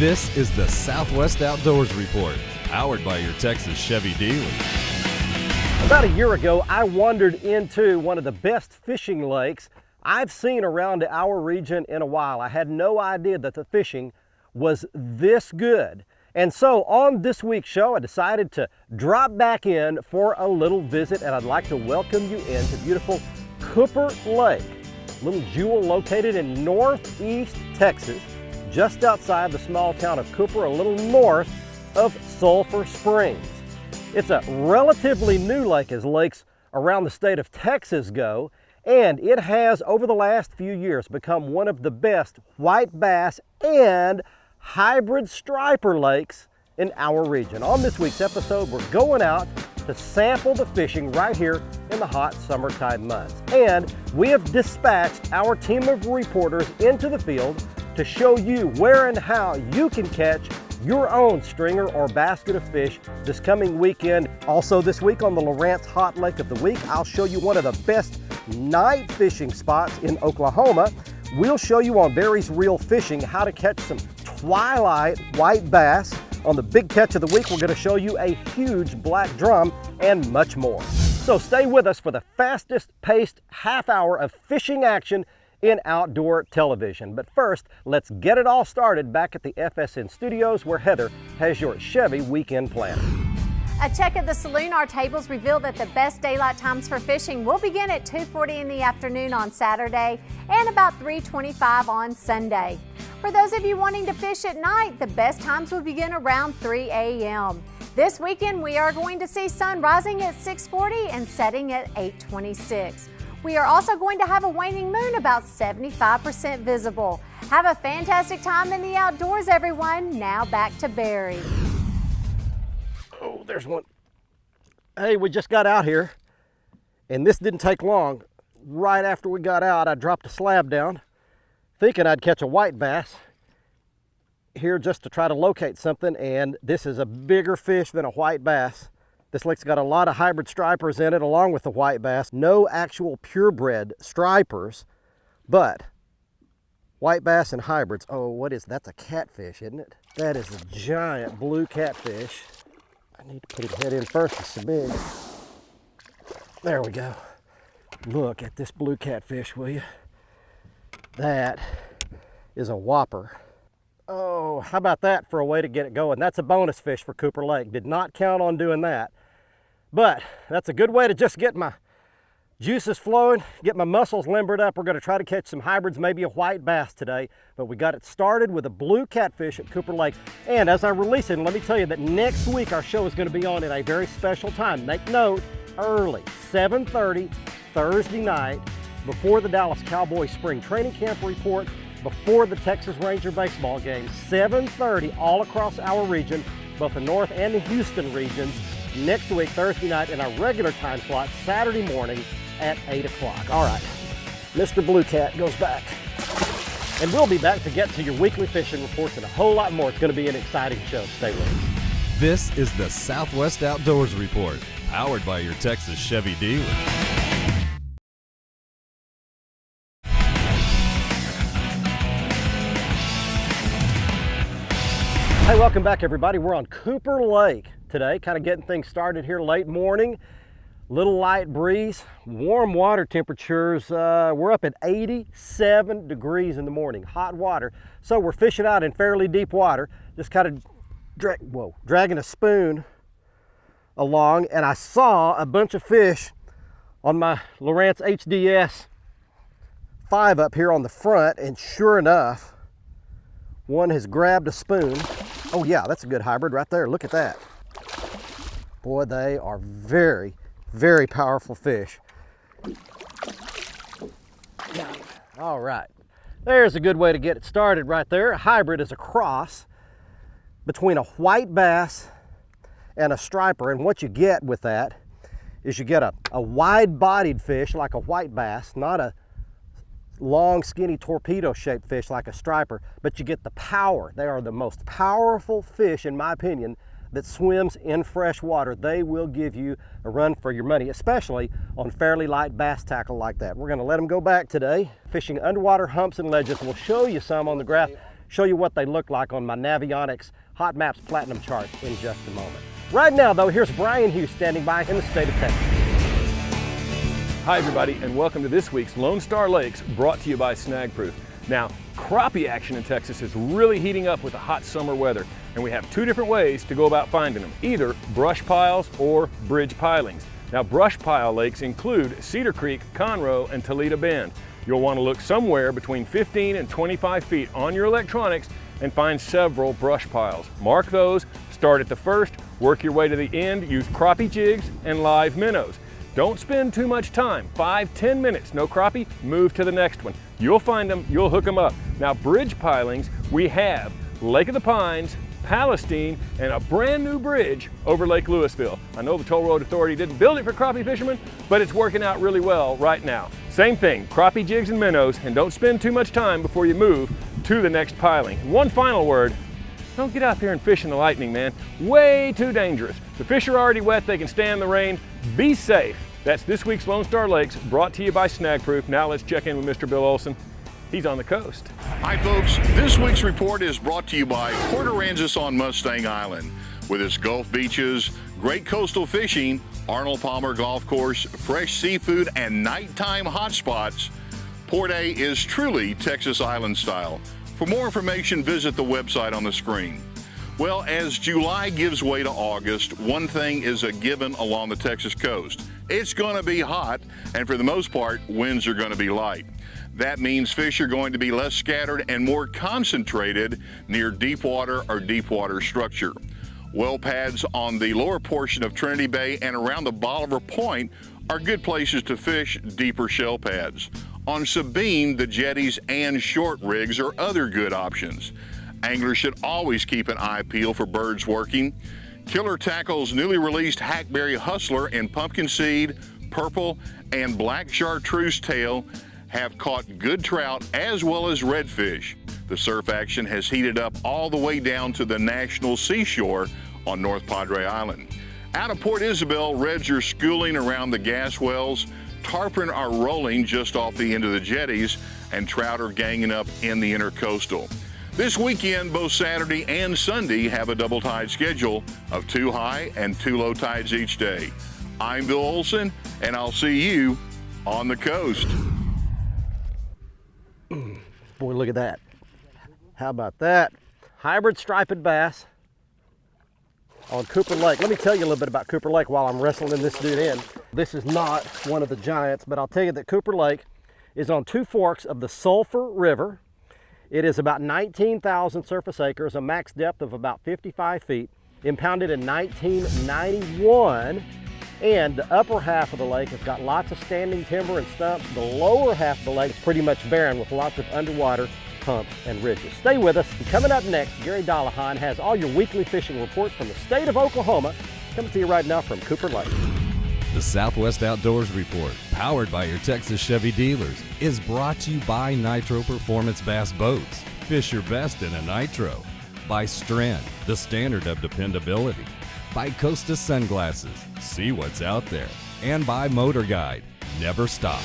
This is the Southwest Outdoors Report, powered by your Texas Chevy dealer. About a year ago, I wandered into one of the best fishing lakes I've seen around our region in a while. I had no idea that the fishing was this good. And so on this week's show, I decided to drop back in for a little visit, and I'd like to welcome you into beautiful Cooper Lake, a little jewel located in northeast Texas, just outside the small town of Cooper, a little north of Sulphur Springs. It's a relatively new lake as lakes around the state of Texas go, and it has, over the last few years, become one of the best white bass and hybrid striper lakes in our region. On this week's episode, we're going out to sample the fishing right here in the hot summertime months. And we have dispatched our team of reporters into the field to show you where and how you can catch your own stringer or basket of fish this coming weekend. Also this week on the Lawrence Hot Lake of the Week, I'll show you one of the best night fishing spots in Oklahoma. We'll show you on Barry's Reel Fishing how to catch some twilight white bass. On the big catch of the week, we're going to show you a huge black drum and much more. So stay with us for the fastest paced half hour of fishing action in outdoor television. But first, let's get it all started back at the FSN studios where Heather has your Chevy weekend plan. A check at the saloon, our tables reveal that the best daylight times for fishing will begin at 2:40 in the afternoon on Saturday and about 3:25 on Sunday. For those of you wanting to fish at night, the best times will begin around 3 a.m. This weekend, we are going to see sun rising at 6:40 and setting at 8:26. We are also going to have a waning moon about 75% visible. Have a fantastic time in the outdoors, everyone. Now back to Barry. Oh, there's one. Hey, we just got out here, and this didn't take long. Right after we got out, I dropped a slab down, thinking I'd catch a white bass here just to try to locate something, and this is a bigger fish than a white bass. This lake's got a lot of hybrid stripers in it along with the white bass. No actual purebred stripers, but white bass and hybrids. Oh, what is that? That's a catfish, isn't it? That is a giant blue catfish. I need to put his head in first. It's so big. There we go. Look at this blue catfish, will you? That is a whopper. Oh, how about that for a way to get it going? That's a bonus fish for Cooper Lake. Did not count on doing that. But that's a good way to just get my juices flowing, get my muscles limbered up. We're going to try to catch some hybrids, maybe a white bass today. But we got it started with a blue catfish at Cooper Lake. And as I release it, let me tell you that next week our show is going to be on at a very special time. Make note, early, 7:30 Thursday night, before the Dallas Cowboys spring training camp report, before the Texas Ranger baseball game, 7:30 all across our region, both the North and the Houston regions. Next week, Thursday night, in our regular time slot, Saturday morning at 8 o'clock. All right, Mr. Blue Cat goes back. And we'll be back to get to your weekly fishing reports and a whole lot more. It's going to be an exciting show. Stay with us. This is the Southwest Outdoors Report, powered by your Texas Chevy dealer. Hey, welcome back everybody. We're on Cooper Lake today, kind of getting things started here late morning. Little light breeze, warm water temperatures. We're up at 87 degrees in the morning, hot water. So we're fishing out in fairly deep water, just kind of dragging a spoon along, and I saw a bunch of fish on my Lawrence HDS 5 up here on the front, and sure enough, one has grabbed a spoon. Oh yeah, that's a good hybrid right there. Look at that. Boy, they are very, very powerful fish. All right, there's a good way to get it started right there. A hybrid is a cross between a white bass and a striper, and what you get with that is you get a wide-bodied fish like a white bass, not a long, skinny, torpedo-shaped fish like a striper, but you get the power. They are the most powerful fish, in my opinion, that swims in fresh water. They will give you a run for your money, especially on fairly light bass tackle like that. We're going to let them go back today. Fishing underwater humps and ledges. We'll show you some on the graph show you what they look like on my Navionics Hot Maps Platinum chart in just a moment. Right now though, here's Brian Hughes standing by in the state of Texas. Hi everybody, and welcome to this week's Lone Star Lakes, brought to you by Snagproof. Now, crappie action in Texas is really heating up with the hot summer weather, and we have two different ways to go about finding them, either brush piles or bridge pilings. Now, brush pile lakes include Cedar Creek, Conroe, and Toledo Bend. You'll want to look somewhere between 15 and 25 feet on your electronics and find several brush piles. Mark those, start at the first, work your way to the end, use crappie jigs and live minnows. Don't spend too much time, 5-10 minutes, no crappie, move to the next one. You'll find them, you'll hook them up. Now, bridge pilings, we have Lake of the Pines, Palestine, and a brand new bridge over Lake Louisville. I know the Toll Road Authority didn't build it for crappie fishermen, but it's working out really well right now. Same thing, crappie jigs and minnows, and don't spend too much time before you move to the next piling. And one final word, don't get out there and fish in the lightning, man. Way too dangerous. The fish are already wet, they can stand the rain. Be safe. That's this week's Lone Star Lakes, brought to you by Snagproof. Now let's check in with Mr. Bill Olson. He's on the coast. Hi folks, this week's report is brought to you by Port Aransas on Mustang Island. With its Gulf beaches, great coastal fishing, Arnold Palmer Golf Course, fresh seafood, and nighttime hotspots, Port A is truly Texas Island style. For more information, visit the website on the screen. Well, as July gives way to August, one thing is a given along the Texas coast. It's going to be hot, and for the most part, winds are going to be light. That means fish are going to be less scattered and more concentrated near deep water or deep water structure. Well pads on the lower portion of Trinity Bay and around the Bolivar Point are good places to fish deeper shell pads. On Sabine, the jetties and short rigs are other good options. Anglers should always keep an eye peeled for birds working. Killer Tackle's newly released Hackberry Hustler in pumpkin seed, purple, and black chartreuse tail have caught good trout as well as redfish. The surf action has heated up all the way down to the National Seashore on North Padre Island. Out of Port Isabel, reds are schooling around the gas wells, tarpon are rolling just off the end of the jetties, and trout are ganging up in the intercoastal. This weekend, both Saturday and Sunday have a double tide schedule of 2 high and 2 low tides each day. I'm Bill Olson, and I'll see you on the coast. Boy, look at that. How about that? Hybrid striped bass on Cooper Lake. Let me tell you a little bit about Cooper Lake while I'm wrestling this dude in. This is not one of the giants, but I'll tell you that Cooper Lake is on 2 forks of the Sulphur River. It is about 19,000 surface acres, a max depth of about 55 feet, impounded in 1991. And the upper half of the lake has got lots of standing timber and stumps. The lower half of the lake is pretty much barren with lots of underwater humps and ridges. Stay with us. And coming up next, Gary Dollahan has all your weekly fishing reports from the state of Oklahoma, coming to you right now from Cooper Lake. The Southwest Outdoors Report, powered by your Texas Chevy dealers, is brought to you by Nitro Performance Bass Boats. Fish your best in a Nitro. By Strand, the standard of dependability. By Costa Sunglasses, see what's out there. And by Motor Guide, never stop.